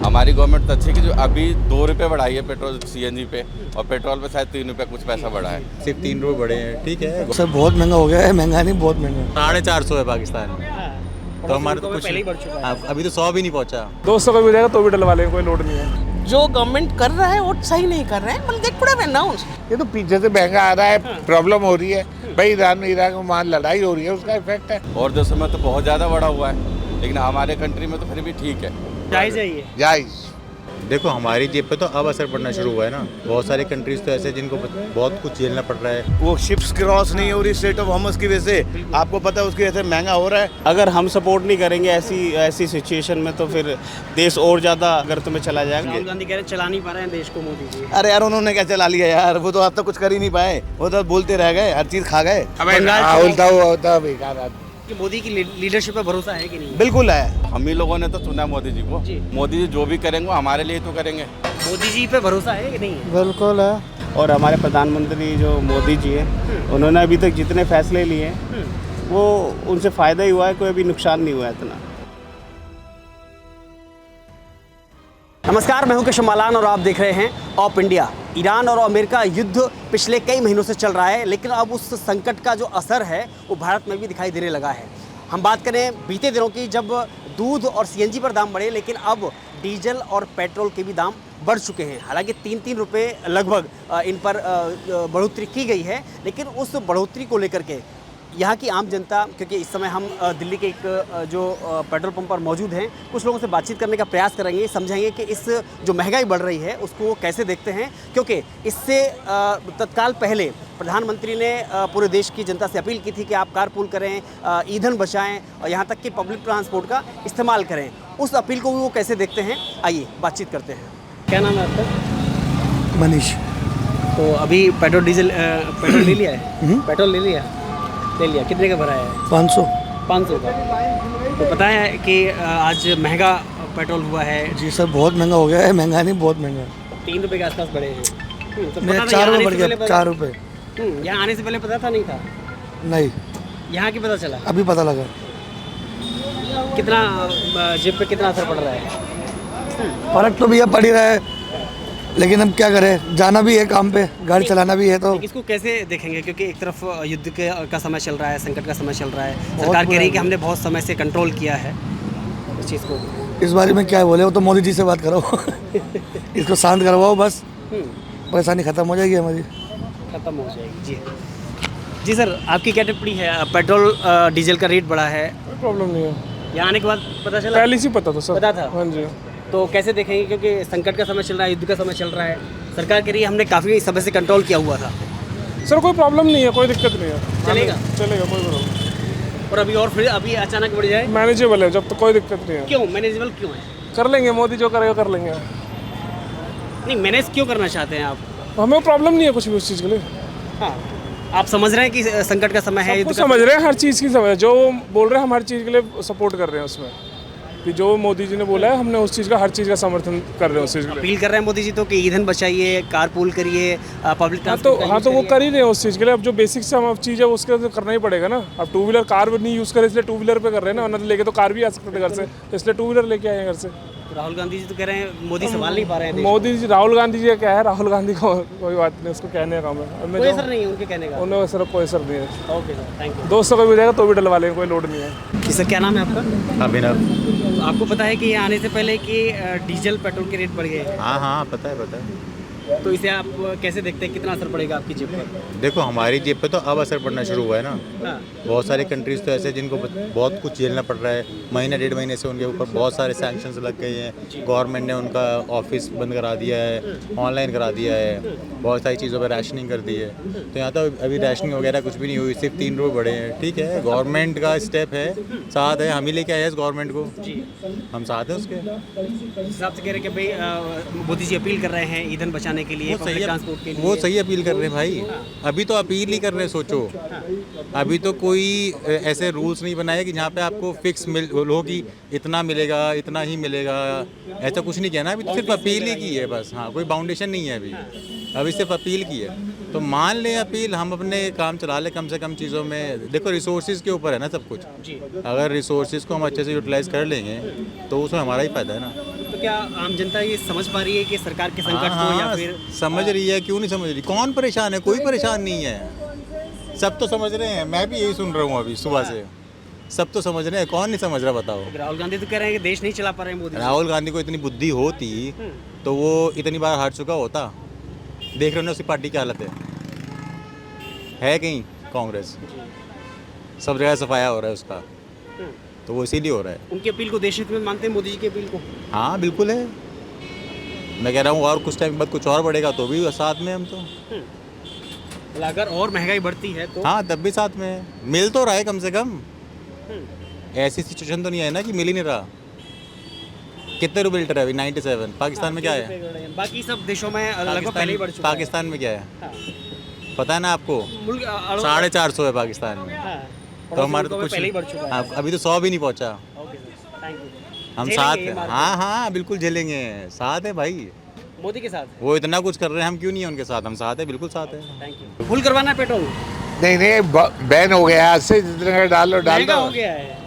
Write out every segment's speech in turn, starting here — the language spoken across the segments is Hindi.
हमारी गवर्नमेंट तो अच्छी है कि जो अभी 2 रुपये बढ़ाई है पेट्रोल सीएनजी पे, और पेट्रोल पे शायद 3 रुपये कुछ पैसा बढ़ा है। सिर्फ 3 रुपये बढ़े हैं, ठीक है। सर बहुत महंगा हो गया है, महंगा नहीं बहुत महंगा। 450 है पाकिस्तान में, तो हमारे तो कुछ पहले ही बढ़ चुका है। हाँ, अभी तो 100 भी नहीं पहुंचा। 200 का भी जाएगा तो भी डलवा लेंगे, कोई लोड नहीं है। जो गवर्नमेंट कर रहा है वो सही नहीं कर रहा है, मतलब दे कुड हैव अनाउंस। ये तो पीछे से महंगा आ रहा है, प्रॉब्लम हो रही है भाई। ईरान इराक में वहाँ लड़ाई हो रही है, उसका इफेक्ट है। और देशों में तो बहुत ज़्यादा बढ़ा हुआ है, लेकिन हमारे कंट्री में तो फिर भी ठीक है। जायज़ है ये। जायज देखो हमारी जेब पे तो अब असर पड़ना शुरू हुआ है ना। बहुत सारे कंट्रीज तो ऐसे हैं जिनको बहुत कुछ झेलना पड़ रहा है। वो शिप्स क्रॉस नहीं हो रही स्ट्रेट ऑफ हॉर्मस की वजह से, आपको पता है उसकी वजह से महंगा हो रहा है। अगर हम सपोर्ट नहीं करेंगे ऐसी सिचुएशन में, तो फिर देश और ज़्यादा गर्त में चला जाएगा। राहुल गांधी कह रहे चला नहीं पा रहे हैं देश को मोदी जी। अरे यार उन्होंने क्या चला लिया यार, वो तो अब तक कुछ कर ही नहीं पाए, वो तो बोलते रह गए, हर चीज़ खा गए। उल्टा हुआ होता बेकार आदमी। कि मोदी की लीडरशिप पे भरोसा है कि नहीं? बिल्कुल है। हम ही लोगों ने तो चुना मोदी जी को। मोदी जी जो भी करेंगे वो हमारे लिए तो करेंगे। मोदी जी पे भरोसा है कि नहीं है? बिल्कुल है। और हमारे प्रधानमंत्री जो मोदी जी हैं, उन्होंने अभी तक जितने फैसले लिए हैं वो उनसे फ़ायदा ही हुआ है, कोई अभी नुकसान नहीं हुआ है इतना। नमस्कार, मैं हूं केशव मालान और आप देख रहे हैं ऑप इंडिया। ईरान और अमेरिका युद्ध पिछले कई महीनों से चल रहा है, लेकिन अब उस संकट का जो असर है वो भारत में भी दिखाई देने लगा है। हम बात करें बीते दिनों की, जब दूध और सीएनजी पर दाम बढ़े, लेकिन अब डीजल और पेट्रोल के भी दाम बढ़ चुके हैं। हालांकि 3-3 रुपये लगभग इन पर बढ़ोतरी की गई है, लेकिन उस बढ़ोतरी को लेकर के यहाँ की आम जनता, क्योंकि इस समय हम दिल्ली के एक जो पेट्रोल पंप पर मौजूद हैं, कुछ लोगों से बातचीत करने का प्रयास करेंगे, समझेंगे कि इस जो महंगाई बढ़ रही है उसको वो कैसे देखते हैं। क्योंकि इससे तत्काल पहले प्रधानमंत्री ने पूरे देश की जनता से अपील की थी कि आप कारपूल करें, ईंधन बचाएं और यहाँ तक कि पब्लिक ट्रांसपोर्ट का इस्तेमाल करें। उस अपील को वो कैसे देखते हैं, आइए बातचीत करते हैं। क्या नाम है आपका? मनीष। तो अभी पेट्रोल डीजल पेट्रोल ले लिया है? पेट्रोल ले लिया? ले लिया। कितने का भरा है? 500 का। तो पता है कि आज महंगा पेट्रोल हुआ है? जी सर बहुत महंगा हो गया है, महंगा नहीं बहुत महंगा। 3 रुपये के आसपास बढ़े हैं। तो मेरा पता था 4 यहाँ रुपये बढ़ आने से गया, पहले 4 रुपये। यहाँ आने से पहले पता था नहीं था? नहीं, यहाँ की पता चला? अभी पता लगा। कितना जेब पे कितना असर पड़ रहा है? फर्क तो भैया पड़ ही रहा है, लेकिन अब क्या करें, जाना भी है काम पे, गाड़ी चलाना भी है। तो इसको कैसे देखेंगे? क्योंकि एक तरफ युद्ध का समय चल रहा है, संकट का समय चल रहा है, सरकार कह रही है कि हमने बहुत समय से कंट्रोल किया है इस चीज़ को। इस बारे में क्या बोले, वो तो मोदी जी से बात करो इसको शांत करवाओ, बस परेशानी ख़त्म हो जाएगी हमारी। खत्म हो जाएगी। जी जी सर, आपकी क्या टिप्पणी है? पेट्रोल डीजल का रेट बढ़ा है, कोई प्रॉब्लम नहीं है। यहाँ आने के बाद पता चला? पहले से पता था सर। पता था? हाँ जी। तो कैसे देखेंगे? क्योंकि संकट का समय चल रहा है, युद्ध का समय चल रहा है, सरकार कह रही है हमने काफ़ी समय से कंट्रोल किया हुआ था। सर कोई प्रॉब्लम नहीं है, कोई दिक्कत नहीं है। चलेगा? चलेगा, कोई प्रॉब्लम। और अभी और फिर अभी अचानक बढ़ जाए? मैनेजेबल है, जब तो कोई दिक्कत नहीं है। क्यों मैनेजेबल क्यों है? कर लेंगे, मोदी जो करेगा कर लेंगे। नहीं, मैनेज क्यों करना चाहते हैं आप? हमें प्रॉब्लम नहीं है कुछ भी उस चीज़ के लिए। हाँ, आप समझ रहे हैं कि संकट का समय है, सब युद्ध कुछ का समझ रहे हैं, हर चीज़ की समझ, जो बोल रहे हैं हम हर चीज़ के लिए सपोर्ट कर रहे हैं उसमें, कि जो मोदी जी ने बोला है हमने उस चीज़ का, हर चीज़ का समर्थन कर रहे हैं उस चीज़ के लिए। अपील कर रहे हैं मोदी जी तो कि ईंधन बचाइए, कारपूल करिए, पब्लिक हाँ ट्रांसपोर्ट तो वो कर ही रहे हैं उस चीज़ के लिए। अब जो बेसिक से हम चीज़ है उसके तो करना ही पड़ेगा ना। अब टू व्हीलर कार नहीं यूज़ करें इसलिए टू व्हीलर पे कर रहे हैं ना, वरना तो लेके तो कार भी आ सकते थे घर से, इसलिए टू व्हीलर लेके आए हैं घर से। राहुल गांधी जी तो कह रहे हैं मोदी संभाल नहीं पा रहे हैं देश मोदी जी, राहुल गांधी जी का क्या है, राहुल गांधी को कोई बात नहीं, उसको कहने का काम है। को। कोई असर नहीं है उनके कहने का? उन्हें सर कोई असर नहीं है। Okay sir, thank you. 200 का भी जाएगा तो भी डलवा लेंगे, कोई लोड नहीं है। जी सर, क्या नाम है आपका? अभिनव। तो आपको पता है कि यहाँ आने से पहले कि डीजल पेट्रोल के रेट बढ़ गए हैं, हाँ हाँ पता है। तो इसे आप कैसे देखते हैं, कितना असर पड़ेगा आपकी जेब पर? देखो हमारी जेब पे तो अब असर पड़ना शुरू हुआ है ना। हाँ। बहुत सारे कंट्रीज तो ऐसे हैं जिनको बहुत कुछ झेलना पड़ रहा है। महीना 1.5 महीने से उनके ऊपर बहुत सारे सैंक्शंस लग गए हैं। गवर्नमेंट ने उनका ऑफिस बंद करा दिया है, ऑनलाइन करा दिया है, बहुत सारी चीज़ों पर रैशनिंग कर दी है। तो यहाँ तो अभी रैशनिंग वगैरह कुछ भी नहीं हुई, सिर्फ 3 रुपये बढ़े हैं, ठीक है। गवर्नमेंट का स्टेप है, साथ है, हम ही लेके आए हैं इस गवर्नमेंट को, हम साथ हैं उसके। हिसाब से कह रहे हैं कि भाई मोदी जी अपील कर रहे हैं ईंधन बचाने के लिए, पब्लिक ट्रांसपोर्ट के लिए। वो सही अपील कर रहे हैं भाई। अभी तो अपील ही कर रहे हैं, सोचो अभी तो कोई ऐसे रूल्स नहीं बनाए कि जहाँ पे आपको फिक्स हो कि इतना मिलेगा, इतना ही मिलेगा, ऐसा कुछ नहीं किया ना। अभी तो सिर्फ अपील ही की है बस। हाँ, कोई बाउंडेशन नहीं है अभी सिर्फ अपील की है। तो मान लें अपील, हम अपने काम चला लें कम से कम चीज़ों में। देखो रिसोर्सेज के ऊपर है ना सब कुछ। अगर रिसोर्सेज को हम अच्छे से यूटिलाइज कर लेंगे तो उसमें हमारा ही फायदा है ना। तो क्या आम जनता ये समझ पा रही है कि सरकार के संकट को या फिर समझ रही है, क्यों नहीं समझ रही? कौन परेशान है? कोई परेशान नहीं है, सब तो समझ रहे हैं। मैं भी यही सुन रहा हूँ अभी सुबह से, सब तो समझ रहे हैं, कौन नहीं समझ रहा बताओ? राहुल गांधी तो कह रहे हैं कि देश नहीं चला पा रहे हैं मोदी जी। राहुल गांधी को इतनी बुद्धि होती तो वो इतनी बार हार चुका होता। देख रहे हो ना उसकी पार्टी की हालत है कहीं कांग्रेस, सब जगह सफाया हो रहा है उसका, तो वो इसीलिए हो रहा है। उनकी अपील को देश हित में मानते हैं, मोदी जी की अपील को? हाँ बिल्कुल है, मैं कह रहा हूँ और कुछ टाइम बाद कुछ और बढ़ेगा तो भी साथ में हम तो। अगर और महंगाई बढ़ती है तो? हाँ तब भी साथ में है। मिल तो रहा है कम से कम, ऐसी सिचुएशन तो नहीं है ना कि मिल ही नहीं रहा। कितने रुपए लीटर है अभी? 97। पाकिस्तान में क्या है? बाकी सब देशों में लगभग पहले ही बढ़ चुका है। पाकिस्तान में क्या है हाँ। पता है ना आपको? मुल्क 450 है पाकिस्तान में। हाँ। तो हमारे तो कुछ पहले ही बढ़ चुका है। हाँ, अभी तो 100 भी नहीं पहुंचा। Okay sir, thank you. हम झेलेंगे साथ ये हैं। मार्केट? हाँ हाँ बिल्कुल झेलेंगे, साथ है भाई। मोदी के साथ? वो इतना कुछ कर रहे हैं, हम क्यों नहीं है उनके साथ? हम साथ है, बिल्कुल साथ है। Thank you. फुल करवाना है पेट्रोल? नहीं नहीं, बैन हो गया आज से, जितने का डाल महंगा दो। हो गया है,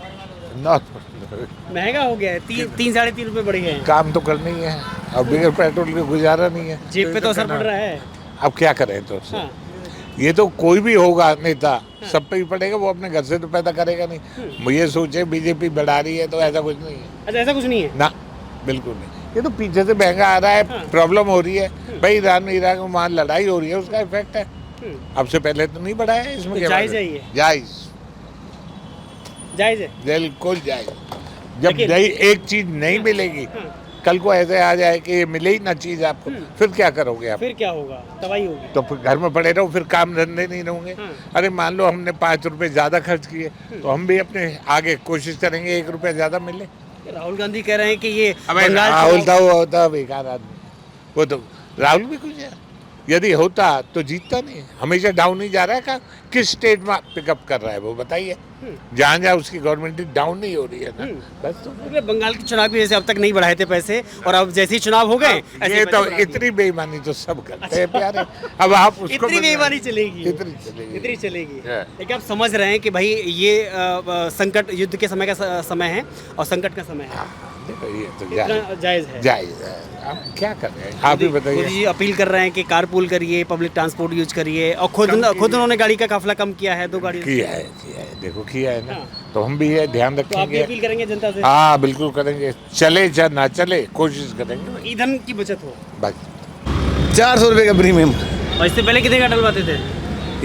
महंगा हो गया है। 3-3.5 रुपए बढ़ गए हैं। काम तो करना ही है, अब बगैर पेट्रोल के गुजारा नहीं है। जेब पे तो असर पड़ रहा है। अब क्या करें तो हाँ। ये तो कोई भी होगा नेता, सब पे ही पड़ेगा, वो अपने घर से तो पैदा करेगा नहीं। ये सोचे बीजेपी बढ़ा रही है तो ऐसा कुछ नहीं है। अच्छा, ऐसा कुछ नहीं है ना, बिल्कुल नहीं। ये तो पीछे से महंगा आ रहा है, प्रॉब्लम हो रही है भाई। ईरान में वहाँ लड़ाई हो रही है, उसका इफेक्ट है। अब से पहले तो नहीं बढ़ाया है, इसमें क्या जायज़ है ये? जायज़ है, बिल्कुल जायज़। जब नहीं एक चीज नहीं मिलेगी, कल को ऐसे आ जाए कि ये मिले ही ना चीज आपको, फिर क्या करोगे आप? फिर क्या होगा? तबाही होगी। तो फिर घर में पड़े रहो, फिर काम धंधे नहीं होंगे। अरे मान लो हमने 5 रुपए ज्यादा खर्च किए, तो हम भी अपने आगे कोशिश करेंगे 1 रुपया ज्यादा मिले। राहुल गांधी कह रहे हैं कि ये राहुल था वो होता बेकार आदमी, वो तो राहुल भी कुछ है। यदि होता तो जीतता नहीं, हमेशा डाउन ही जा रहा है। का किस स्टेट में पिकअप कर रहा है वो बताइए? जहाँ जहाँ उसकी गवर्नमेंट डाउन नहीं हो रही है ना, बस। तो बंगाल के चुनाव की वजह से अब तक नहीं बढ़ाए थे पैसे, और अब जैसे ही चुनाव हो गए ये तो इतनी बेमानी तो सब करते हैं प्यारे। अब आप उसको इतनी बेईमानी चलेगी? इतनी चलेगी। लेकिन आप समझ रहे हैं कि भाई ये संकट युद्ध के समय का समय है और संकट का समय है। देखो ये तो जायज़ है। जायज़ है। आप क्या कर रहे हैं? आप ही बताइए। मोदी जी अपील कर रहे हैं कि कारपूल करिए, पब्लिक ट्रांसपोर्ट यूज करिए, और खुद उन्होंने गाड़ी का काफिला कम किया है, 2 गाड़ी किया है, देखो किया है ना। तो हम भी ये ध्यान तो आप भी रखेंगे। अपील करेंगे जनता से? हाँ बिल्कुल करेंगे, चले या ना चले कोशिश करेंगे। ईंधन की बचत हो। बस 400 रुपये का प्रीमियम, और इससे पहले कितने का डलवाते थे?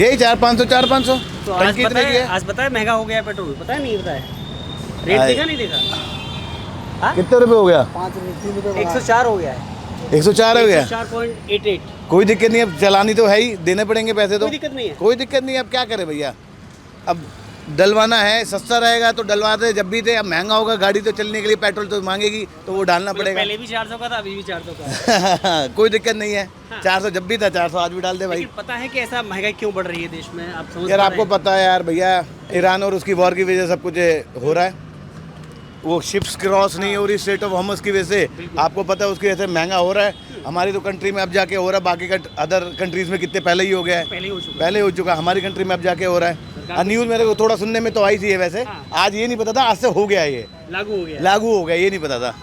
यही 400-500 400-500। तो आज पता है महंगा हो गया पेट्रोल? पता है? नहीं पता है? रेट देखा नहीं देखा? कितने रुपए हो गया? 104 हो गया है। 104 हो गया। 104.88। कोई दिक्कत नहीं, अब चलानी तो है ही, देने पड़ेंगे पैसे तो। कोई दिक्कत नहीं है? कोई दिक्कत नहीं है, अब क्या करें भैया। अब डलवाना है, सस्ता रहेगा तो डलवाते जब भी थे। अब महंगा होगा, गाड़ी तो चलने के लिए पेट्रोल तो मांगेगी, तो वो डालना पड़ेगा। पहले भी 400 का था, अभी भी 400 का है। कोई दिक्कत नहीं है। 400 जब भी था, 400 आज भी डाल दे भाई। लेकिन पता है कि ऐसा महंगाई क्यों बढ़ रही है देश में? आप समझ यार पा आपको रहे हैं? पता है यार भैया, ईरान और उसकी वॉर की वजह से सब कुछ हो रहा है। वो शिप्स क्रॉस नहीं हो रही स्ट्रेट ऑफ हॉर्मुज़ की वजह से। आपको पता है उसकी वजह से महंगा हो रहा है। हमारी तो कंट्री में अब जाके हो रहा है, बाकी अदर कंट्रीज़ में कितने पहले ही हो गया है। पहले हो चुका, हमारी कंट्री में अब जाके हो रहा है। न्यूज़ मेरे को थोड़ा सुनने में तो आई थी है वैसे। आज ये नहीं पता था, आज से हो गया, ये लागू हो गया, ये नहीं पता था।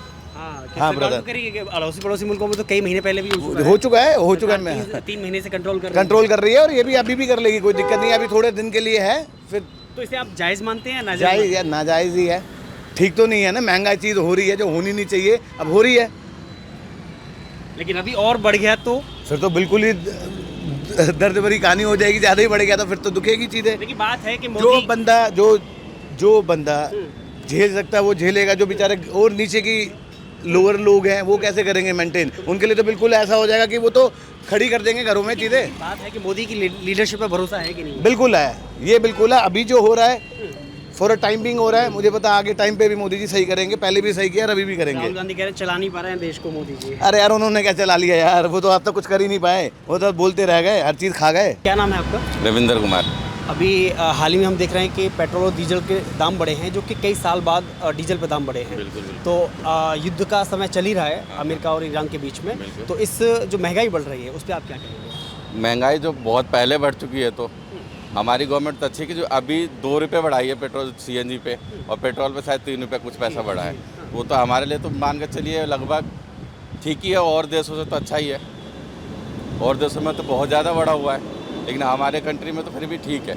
हाँ ब्रदर, अड़ोसी पड़ोसी मुल्कों में तो कई महीने पहले भी हो चुका है। 3 महीने से कंट्रोल कर रही है, और ये भी अभी भी कर लेगी, कोई दिक्कत नहीं है। अभी थोड़े दिन के लिए है, फिर तो इसे आप जायज़ मानते हैं? जायज़ या नाजायज़ ही है, ठीक तो नहीं है ना। महंगाई चीज़ हो रही है जो होनी नहीं चाहिए, अब हो रही है। लेकिन अभी और बढ़ गया तो फिर तो बिल्कुल ही दर्द भरी कहानी हो जाएगी। ज़्यादा ही बढ़ गया तो फिर तो दुखेगी चीज़ें। लेकिन बात है कि जो बंदा झेल सकता है वो झेलेगा। जो बेचारे और नीचे की लोअर लोग हैं वो कैसे करेंगे मेंटेन? उनके लिए तो बिल्कुल ऐसा हो जाएगा कि वो तो खड़ी कर देंगे घरों में चीज़ें। बात है कि मोदी की लीडरशिप पे भरोसा है कि नहीं? बिल्कुल है, ये बिल्कुल है। अभी जो हो रहा है फॉर अ टाइम बिंग हो रहा है, मुझे पता आगे टाइम पे भी मोदी जी सही करेंगे। पहले भी सही किया और अभी भी करेंगे। राहुल गांधी कह रहे हैं चला नहीं पा रहे हैं देश को मोदी जी। अरे यार उन्होंने क्या चला लिया यार, वो तो अब तक कुछ कर ही नहीं पाए, वो तो बोलते रह गए, हर चीज़ खा गए। क्या नाम है आपका? रविंदर कुमार। अभी हाल ही में हम देख रहे हैं कि पेट्रोल और डीजल के दाम बढ़े हैं, जो कि कई साल बाद डीजल पे दाम बढ़े हैं। बिल्कुल। तो युद्ध का समय चल ही रहा है अमेरिका और ईरान के बीच में। तो इस जो महंगाई बढ़ रही है उस पर आप क्या कहेंगे? महंगाई जो बहुत पहले बढ़ चुकी है, तो हमारी गवर्नमेंट तो अच्छी है कि जो अभी 2 रुपये बढ़ाई है पेट्रोल CNG पे, और पेट्रोल पे शायद 3 रुपये कुछ पैसा बढ़ा है। वो तो हमारे लिए तो मान के चलिए लगभग ठीक ही है, और देशों से तो अच्छा ही है। और देशों में तो बहुत ज़्यादा बढ़ा हुआ है, लेकिन हमारे कंट्री में तो फिर भी ठीक है।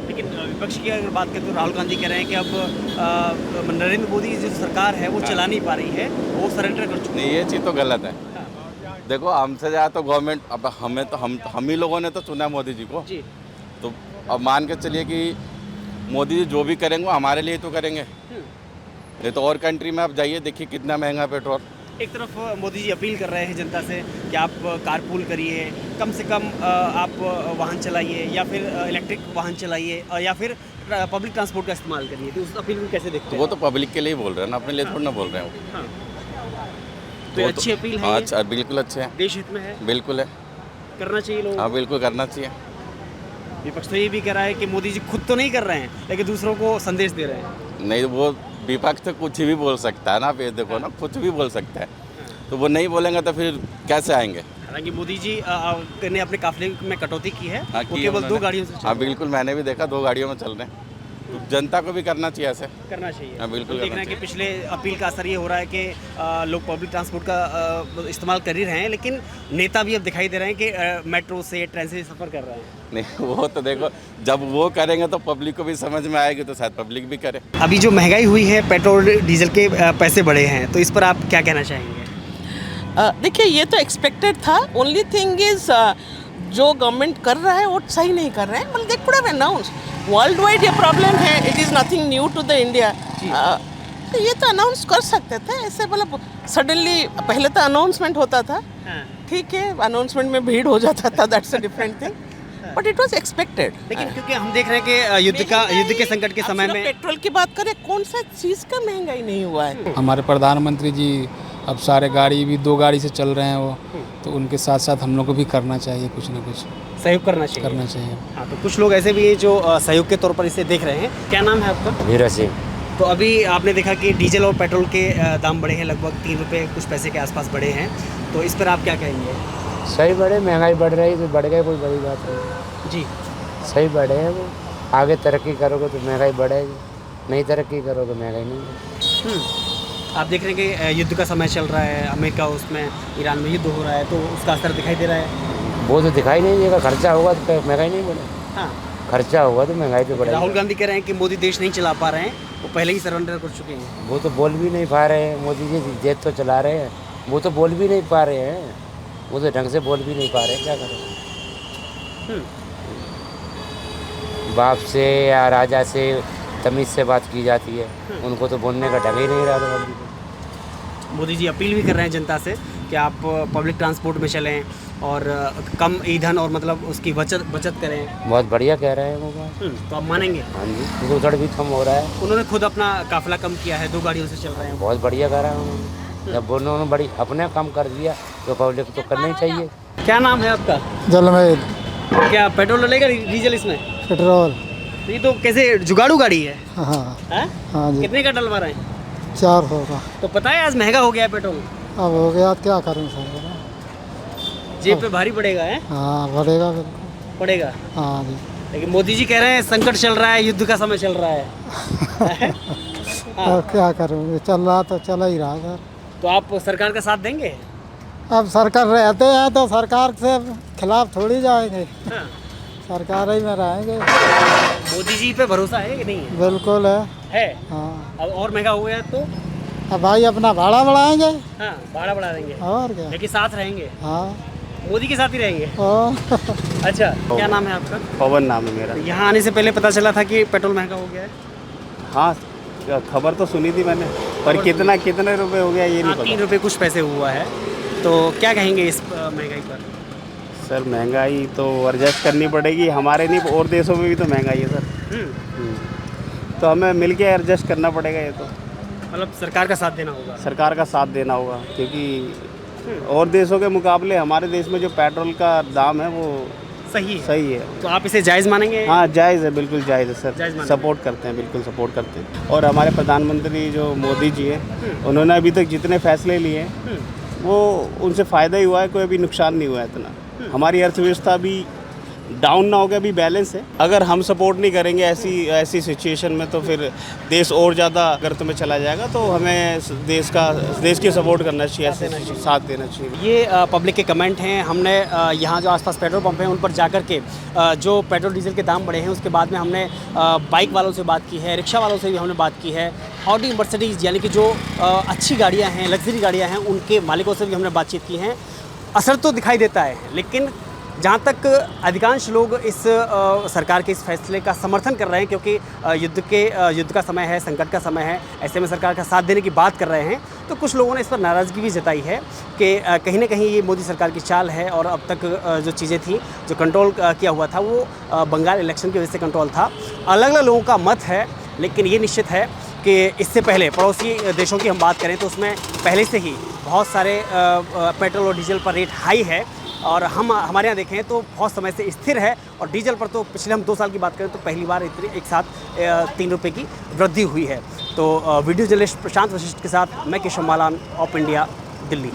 लेकिन विपक्ष की अगर बात करें तो राहुल गांधी कह रहे हैं कि अब नरेंद्र मोदी की जो सरकार है वो चला नहीं पा रही है, वो सरेंडर कर चुकी है। नहीं, ये चीज़ तो गलत है। देखो, हमसे ज़्यादा तो गवर्नमेंट, अब हमें तो हम ही लोगों ने तो चुना मोदी जी को, जी। तो अब मान के चलिए कि मोदी जी जो भी करेंगे वो हमारे लिए तो करेंगे। नहीं तो और कंट्री में आप जाइए, देखिए कितना महंगा पेट्रोल। एक तरफ मोदी जी अपील कर रहे हैं जनता से कि आप कारपूल करिए, कम से कम आप वाहन चलाइए, या फिर इलेक्ट्रिक वाहन चलाइए, या फिर पब्लिक ट्रांसपोर्ट का इस्तेमाल करिए। तो उस अपील को कैसे देखते तो हैं? वो तो पब्लिक के लिए बोल रहे हैं ना, अपने लिए थोड़ा ना बोल रहे हैं वो। हाँ। तो ये अच्छी अपील है, हाँ, ये? अच्छा, बिल्कुल अच्छे हैं, देश हित में है, बिल्कुल है। करना चाहिए लोगों हाँ, को। बिल्कुल करना चाहिए। विपक्ष तो ये भी कह रहा है कि मोदी जी खुद तो नहीं कर रहे हैं, लेकिन दूसरों को संदेश दे रहे हैं। नहीं, वो विपक्ष तो कुछ भी बोल सकता है ना, आप ये देखो ना, कुछ भी बोल सकता है, तो वो नहीं बोलेंगे तो फिर कैसे आएंगे? हालांकि मोदी जी ने अपने काफिले में कटौती की है, हाँ, वो की केवल 2 उन्होंने। गाड़ियों से चल हाँ, रहे हैं। बिल्कुल, मैंने भी देखा 2 गाड़ियों में चल रहे हैं। तो जनता को भी करना चाहिए ऐसे। करना चाहिए। हाँ, बिल्कुल देख रहे हैं करना कि पिछले अपील का असर ये हो रहा है कि लोग पब्लिक ट्रांसपोर्ट का इस्तेमाल कर ही रहे हैं, लेकिन नेता भी अब दिखाई दे रहे हैं कि मेट्रो से, ट्रेन से सफ़र कर रहे हैं। नहीं, वो तो देखो, जब वो करेंगे तो पब्लिक को भी समझ में आएगी, तो शायद पब्लिक भी करे। अभी जो महंगाई हुई है, पेट्रोल डीजल के पैसे बढ़े हैं, तो इस पर आप क्या कहना चाहेंगे? देखिए, ये तो एक्सपेक्टेड था। ओनली थिंग इज जो गवर्नमेंट कर रहा है वो सही नहीं कर रहे हैं। मतलब they could have announce, world wide ये प्रॉब्लम है, it is nothing new to the India. तो ये तो अनाउंस कर सकते थे ऐसे, मतलब सडनली। पहले तो अनाउंसमेंट होता था, ठीक है, अनाउंसमेंट में भीड़ हो जाता था, that's a different thing, but it was expected. लेकिन क्योंकि हम देख रहे हैं कि युद्ध के संकट के समय में पेट्रोल की बात करें, कौन सा चीज़ का महंगाई नहीं हुआ है? हमारे प्रधानमंत्री जी अब सारे गाड़ी भी 2 गाड़ी से चल रहे हैं वो, तो उनके साथ साथ हम लोग को भी करना चाहिए, कुछ ना कुछ सहयोग करना चाहिए। हाँ, तो कुछ लोग ऐसे भी हैं जो सहयोग के तौर पर इसे देख रहे हैं। क्या नाम है आपका? वीरा सिंह। तो अभी आपने देखा कि डीजल और पेट्रोल के दाम बढ़े हैं, लगभग 3 रुपये कुछ पैसे के आसपास बढ़े हैं, तो इस पर आप क्या कहेंगे? सही बढ़े, महंगाई बढ़ रही तो बढ़ गए, कोई बड़ी बात नहीं जी। सही बढ़े हैं वो। आगे तरक्की करोगे तो महंगाई बढ़ेगी, नहीं तरक्की करोगे महंगाई नहीं बढ़ेगी। आप देख रहे हैं कि युद्ध का समय चल रहा है, अमेरिका उसमें ईरान में युद्ध हो रहा है, तो उसका असर दिखाई दे रहा है। वो तो दिखाई नहीं देगा, खर्चा होगा तो महंगाई नहीं बढ़ेगी। हाँ, खर्चा होगा तो महंगाई तो बढ़ेगी। राहुल गांधी कह रहे हैं कि मोदी देश नहीं चला पा रहे हैं, वो पहले ही सरेंडर कर चुके हैं। वो तो बोल भी नहीं पा रहे हैं, मोदी जी देश तो चला रहे हैं, वो तो बोल भी नहीं पा रहे हैं, वो तो ढंग से बोल भी नहीं पा रहे हैं, क्या करें? बाप से या राजा से तमीज़ से बात की जाती है, उनको तो बोलने का ढंग ही नहीं रहा। मोदी जी अपील भी कर रहे हैं जनता से कि आप पब्लिक ट्रांसपोर्ट में चलें और कम ईंधन और मतलब उसकी बचत करें। बहुत बढ़िया कह रहे हैं वो बात। तो आप मानेंगे? हाँ जी, प्रदूषण भी कम हो रहा है। उन्होंने खुद अपना काफिला कम किया है, 2 गाड़ियों से चल रहे हैं। बहुत बढ़िया कह रहे हैं उन्होंने। जब उन्होंने बड़ी अपने कम कर दिया तो पब्लिक तो करना ही चाहिए। क्या नाम है आपका? जलमेद। क्या पेट्रोल डलेगा डीजल इसमें? पेट्रोल। ये तो कैसे जुगाड़ू गाड़ी है? हाँ हैं? हाँ जी। कितने का डलवा रहे हैं? 400 का। तो पता है आज महंगा हो गया है पेट्रोल। अब हो गया, क्या करें सर? जेब पे भारी पड़ेगा है? हाँ, बढ़ेगा बिल्कुल पड़ेगा। हाँ जी। लेकिन मोदी जी कह रहे हैं संकट चल रहा है, युद्ध का समय चल रहा है। अब क्या करूँगे, चल रहा तो चला ही रहा सर। तो आप सरकार का साथ देंगे? अब सरकार रहते हैं तो सरकार से खिलाफ थोड़ी जाएंगे, हाँ। सरकार ही में रहेंगे। मोदी जी पे भरोसा है कि नहीं है? बिल्कुल है। हाँ। अब और महंगा हो गया तो? अब भाई अपना भाड़ा बढ़ाएंगे। हाँ, भाड़ा बढ़ा देंगे और क्या। लेकिन साथ रहेंगे। हाँ, मोदी के साथ ही रहेंगे। और अच्छा, क्या नाम है आपका? पवन नाम है मेरा। यहाँ आने से पहले पता चला था कि पेट्रोल महंगा हो गया है? हाँ, खबर तो सुनी थी मैंने, पर कितने रुपए हो गया ये नहीं पता। 3 रुपये कुछ पैसे हुआ है, तो क्या कहेंगे इस महंगाई पर? सर महंगाई तो एडजस्ट करनी पड़ेगी, हमारे नहीं और देशों में भी तो महंगाई है सर। तो हमें मिलके एडजस्ट करना पड़ेगा। ये तो मतलब सरकार का साथ देना होगा। सरकार का साथ देना होगा, क्योंकि और देशों के मुकाबले हमारे देश में जो पेट्रोल का दाम है वो सही है। तो आप इसे जायज़ मानेंगे? हाँ, जायज़ है, बिल्कुल जायज़ है जायज़ सर। मानेंगे। सपोर्ट करते हैं, बिल्कुल सपोर्ट करते हैं। और हमारे प्रधानमंत्री जो मोदी जी हैं, उन्होंने अभी तक जितने फैसले लिए हैं वो उनसे फ़ायदा ही हुआ है, कोई अभी नुकसान नहीं हुआ है इतना। हमारी अर्थव्यवस्था भी डाउन ना हो गया, अभी बैलेंस है। अगर हम सपोर्ट नहीं करेंगे ऐसी सिचुएशन में, तो फिर देश और ज़्यादा गर्त में चला जाएगा। तो हमें देश की सपोर्ट करना चाहिए, ऐसे साथ देना चाहिए। ये पब्लिक के कमेंट हैं। हमने यहाँ जो आसपास पेट्रोल पंप हैं उन पर जाकर के जो पेट्रोल डीजल के दाम बढ़े हैं उसके बाद में हमने बाइक वालों से बात की है, रिक्शा वालों से भी हमने बात की है, ऑडी मर्सिडीज़ यानी कि जो अच्छी गाड़ियाँ हैं, लग्जरी गाड़ियाँ हैं, उनके मालिकों से भी हमने बातचीत की है। असर तो दिखाई देता है, लेकिन जहाँ तक अधिकांश लोग इस सरकार के इस फैसले का समर्थन कर रहे हैं, क्योंकि युद्ध का समय है, संकट का समय है, ऐसे में सरकार का साथ देने की बात कर रहे हैं, तो कुछ लोगों ने इस पर नाराज़गी भी जताई है कि कहीं ना कहीं ये मोदी सरकार की चाल है और अब तक जो चीज़ें थी, जो कंट्रोल किया हुआ था, वो बंगाल इलेक्शन की वजह से कंट्रोल था। अलग अलग लोगों का मत है, लेकिन ये निश्चित है कि इससे पहले पड़ोसी देशों की हम बात करें तो उसमें पहले से ही बहुत सारे पेट्रोल और डीजल पर रेट हाई है, और हमारे यहाँ देखें तो बहुत समय से स्थिर है। और डीजल पर तो पिछले हम 2 साल की बात करें तो पहली बार इतनी एक साथ 3 रुपये की वृद्धि हुई है। तो वीडियो जर्नलिस्ट प्रशांत वशिष्ठ के साथ मैं Keshav Malan, of India, Delhi.